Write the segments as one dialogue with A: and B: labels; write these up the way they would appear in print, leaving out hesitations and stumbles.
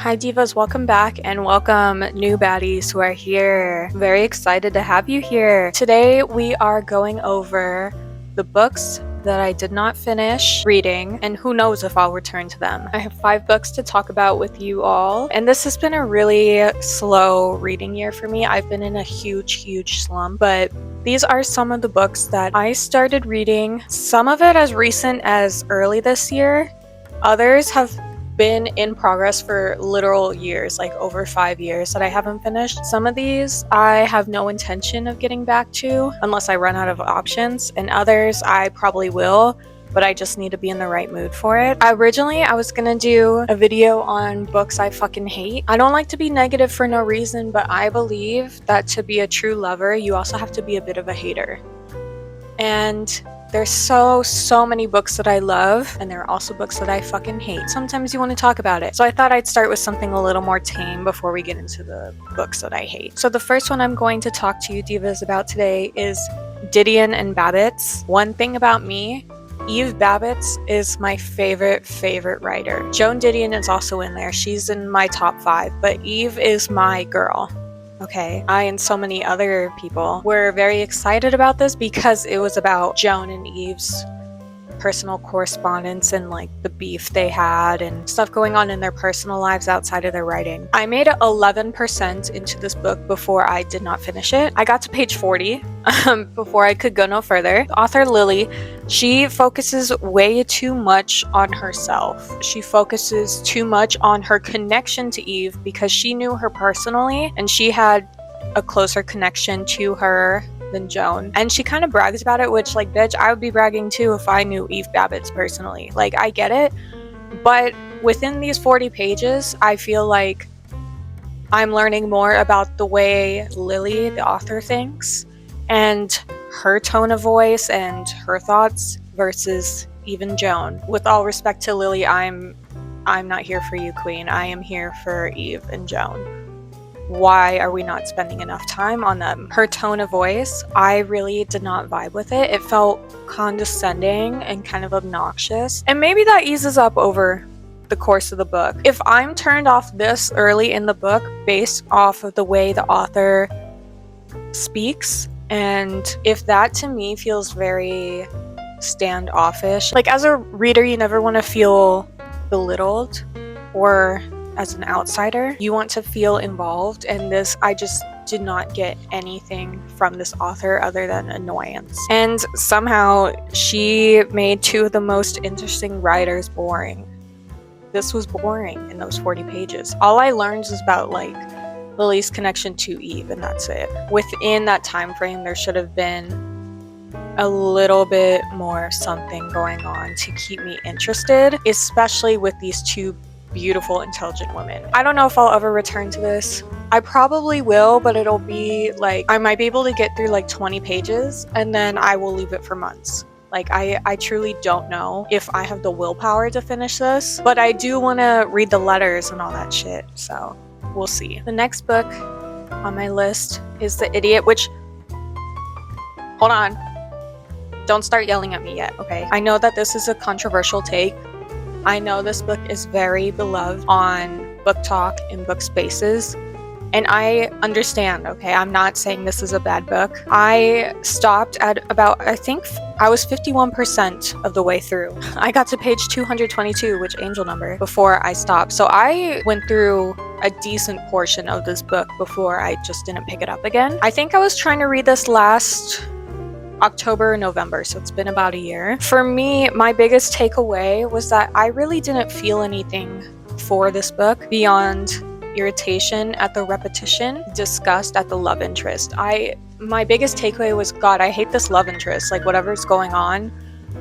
A: Hi divas, welcome back and welcome new baddies who are here. Very excited to have you here. Today we are going over the books that I did not finish reading, and who knows if I'll return to them. I have 5 books to talk about with you all, and this has been a really slow reading year for me. I've been in a huge slump, but these are some of the books that I started reading, some of it as recent as early this year. Others have been in progress for literal years, like over 5 years that I haven't finished. Some of these I have no intention of getting back to unless I run out of options, and others I probably will, but I just need to be in the right mood for it. Originally, I was gonna do a video on books I fucking hate. I don't like to be negative for no reason, but I believe that to be a true lover, you also have to be a bit of a hater. And there's so many books that I love, and there are also books that I fucking hate. Sometimes you want to talk about it. So I thought I'd start with something a little more tame before we get into the books that I hate. So the first one I'm going to talk to you divas about today is Didion and Babbitts. One thing about me, Eve Babbitts is my favorite writer. Joan Didion is also in there. She's in my top 5, but Eve is my girl. Okay, I and so many other people were very excited about this because it was about Joan and Eve's personal correspondence and like the beef they had and stuff going on in their personal lives outside of their writing. I made 11% into this book before I did not finish it. I got to page 40 before I could go no further. The author Lily, she focuses way too much on herself. She focuses too much on her connection to Eve because she knew her personally and she had a closer connection to her than Joan. And she kind of brags about it, which, like, bitch, I would be bragging too if I knew Eve Babbitts personally. Like, I get it. But within these 40 pages, I feel like I'm learning more about the way Lily, the author, thinks and her tone of voice and her thoughts versus even Joan. With all respect to Lily, I'm not here for you, queen. I am here for Eve and Joan. Why are we not spending enough time on them? Her tone of voice, I really did not vibe with it. It felt condescending and kind of obnoxious. And maybe that eases up over the course of the book. If I'm turned off this early in the book based off of the way the author speaks, and if that to me feels very standoffish, like as a reader, you never want to feel belittled or as an outsider. You want to feel involved, and this, I just did not get anything from this author other than annoyance. And somehow she made 2 of the most interesting writers boring. This was boring in those 40 pages. All I learned is about like Lily's connection to Eve, and that's it. Within that time frame, there should have been a little bit more something going on to keep me interested, especially with these 2 beautiful, intelligent women. I don't know if I'll ever return to this. I probably will, but it'll be like, I might be able to get through like 20 pages and then I will leave it for months. Like, I truly don't know if I have the willpower to finish this, but I do want to read the letters and all that shit, so we'll see. The next book on my list is The Idiot, which, hold on, don't start yelling at me yet, okay? I know that this is a controversial take. I know this book is very beloved on Book Talk and book spaces, and I understand, okay? I'm not saying this is a bad book. I stopped at about, I think I was 51% of the way through. I got to page 222, which angel number, before I stopped. So I went through a decent portion of this book before I just didn't pick it up again. I think I was trying to read this last October or November, so it's been about a year. For me, my biggest takeaway was that I really didn't feel anything for this book beyond irritation at the repetition, disgust at the love interest. My biggest takeaway was, God, I hate this love interest. Like, whatever's going on,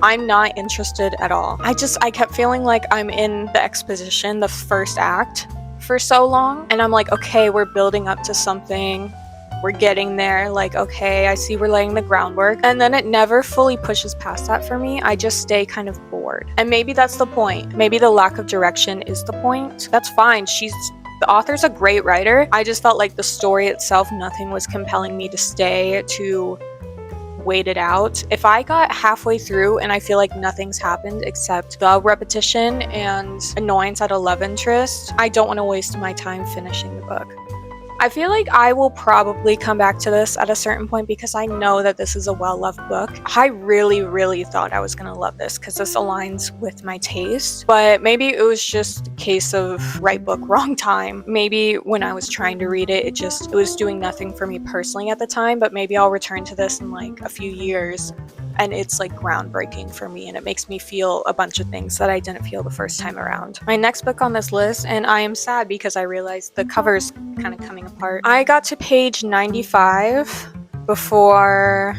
A: I'm not interested at all. I kept feeling like I'm in the exposition, the first act, for so long, and I'm like, okay, we're building up to something. We're getting there, like, okay, I see we're laying the groundwork, and then it never fully pushes past that for me. I just stay kind of bored, and maybe that's the point. Maybe the lack of direction is the point. That's fine. The author's a great writer. I just felt like the story itself, nothing was compelling me to stay to wait it out. If I got halfway through and I feel like nothing's happened except the repetition and annoyance at a love interest, I don't want to waste my time finishing the book. I feel like I will probably come back to this at a certain point because I know that this is a well-loved book. I really thought I was gonna love this because this aligns with my taste, but maybe it was just a case of right book, wrong time. Maybe when I was trying to read it, it was doing nothing for me personally at the time, but maybe I'll return to this in like a few years and it's like groundbreaking for me and it makes me feel a bunch of things that I didn't feel the first time around. My next book on this list, and I am sad because I realized the cover's kind of coming apart. I got to page 95 before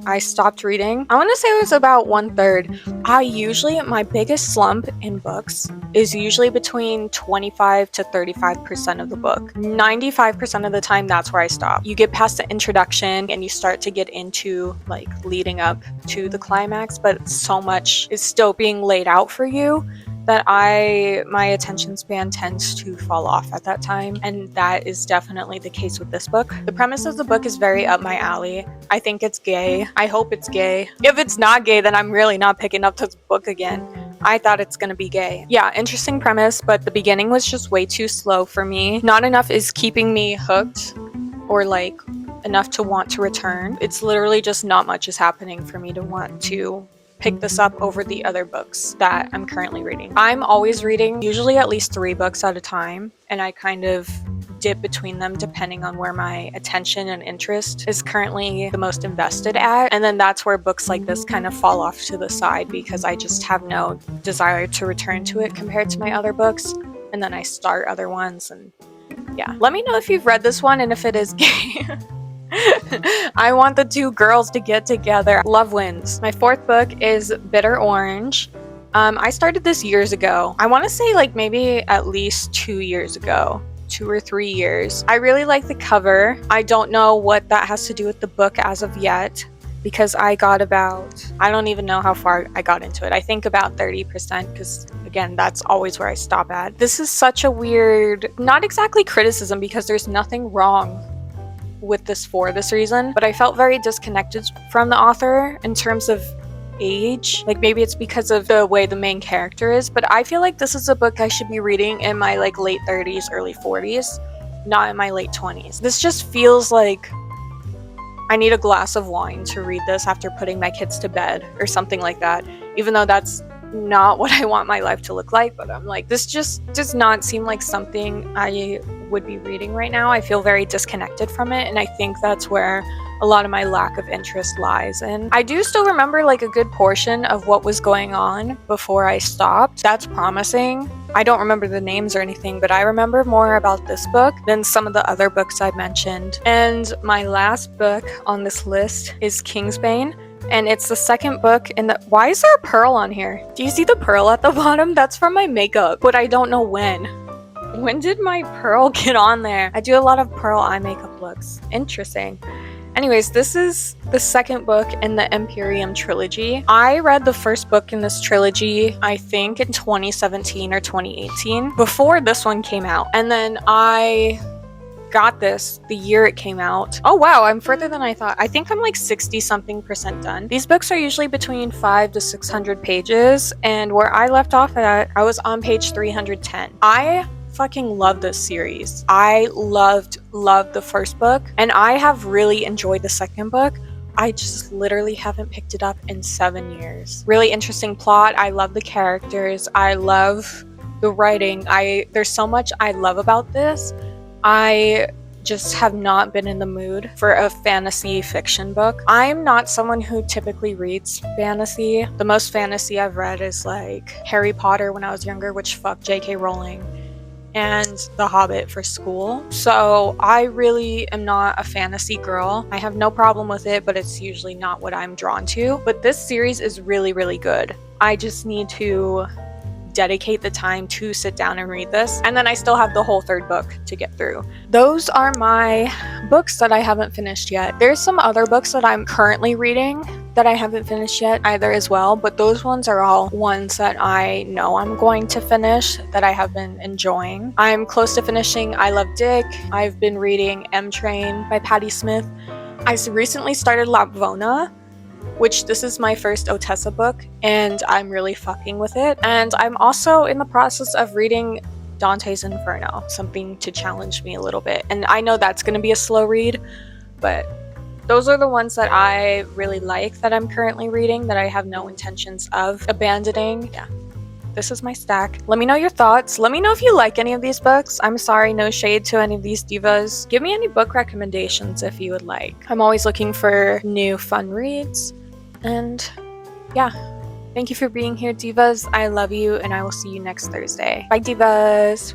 A: I stopped reading. I want to say it was about 1/3. My biggest slump in books is usually between 25 to 35% of the book. 95% of the time, that's where I stop. You get past the introduction and you start to get into like leading up to the climax, but so much is still being laid out for you that my attention span tends to fall off at that time, and that is definitely the case with this book. The premise of the book is very up my alley. I think it's gay. I hope it's gay. If it's not gay, then I'm really not picking up this book again. I thought it's gonna be gay. Yeah, interesting premise, but the beginning was just way too slow for me. Not enough is keeping me hooked or like enough to want to return. It's literally just not much is happening for me to want to pick this up over the other books that I'm currently reading. I'm always reading usually at least 3 books at a time, and I kind of dip between them depending on where my attention and interest is currently the most invested at, and then that's where books like this kind of fall off to the side because I just have no desire to return to it compared to my other books, and then I start other ones. And yeah, let me know if you've read this one and if it is gay. I want the 2 girls to get together. Love wins. My 4th book is Bitter Orange. I started this years ago. I want to say like maybe at least 2 years ago. 2 or 3 years. I really like the cover. I don't know what that has to do with the book as of yet because I don't even know how far I got into it. I think about 30% because again, that's always where I stop at. This is such a weird, not exactly criticism because there's nothing wrong with this for this reason, but I felt very disconnected from the author in terms of age. Like maybe it's because of the way the main character is, but I feel like this is a book I should be reading in my like late 30s, early 40s, not in my late 20s. This just feels like I need a glass of wine to read this after putting my kids to bed or something like that, even though that's not what I want my life to look like. But I'm like, this just does not seem like something I would be reading right now. I feel very disconnected from it, and I think that's where a lot of my lack of interest lies. And I do still remember like a good portion of what was going on before I stopped. That's promising. I don't remember the names or anything, but I remember more about this book than some of the other books I mentioned. And my last book on this list is Kingsbane. And it's the second book in the— why is there a pearl on here? Do you see the pearl at the bottom? That's from my makeup, but I don't know when. When did my pearl get on there? I do a lot of pearl eye makeup looks. Interesting. Anyways, this is the second book in the Imperium trilogy. I read the first book in this trilogy, I think in 2017 or 2018, before this one came out. And then I got this the year it came out. Oh wow, I'm further than I thought. I think I'm like 60-something% done. These books are usually between 500 to 600 pages, and where I left off at, I was on page 310. I fucking love this series. I loved the first book, and I have really enjoyed the second book. I just literally haven't picked it up in 7 years. Really interesting plot. I love the characters. I love the writing. There's so much I love about this. I just have not been in the mood for a fantasy fiction book. I'm not someone who typically reads fantasy. The most fantasy I've read is like Harry Potter when I was younger, which fucked J.K. Rowling, and The Hobbit for school. So I really am not a fantasy girl. I have no problem with it, but it's usually not what I'm drawn to. But this series is really, really good. I just need to dedicate the time to sit down and read this, and then I still have the whole third book to get through. Those are my books that I haven't finished yet. There's some other books that I'm currently reading that I haven't finished yet either as well, but those ones are all ones that I know I'm going to finish, that I have been enjoying. I'm close to finishing I Love Dick. I've been reading M Train by Patti Smith. I recently started Lapvona, which this is my first Otessa book, and I'm really fucking with it. And I'm also in the process of reading Dante's Inferno, something to challenge me a little bit. And I know that's going to be a slow read, but those are the ones that I really like that I'm currently reading, that I have no intentions of abandoning. Yeah. This is my stack. Let me know your thoughts. Let me know if you like any of these books. I'm sorry, no shade to any of these divas. Give me any book recommendations if you would like. I'm always looking for new fun reads. And yeah, thank you for being here, divas. I love you, and I will see you next Thursday. Bye, divas.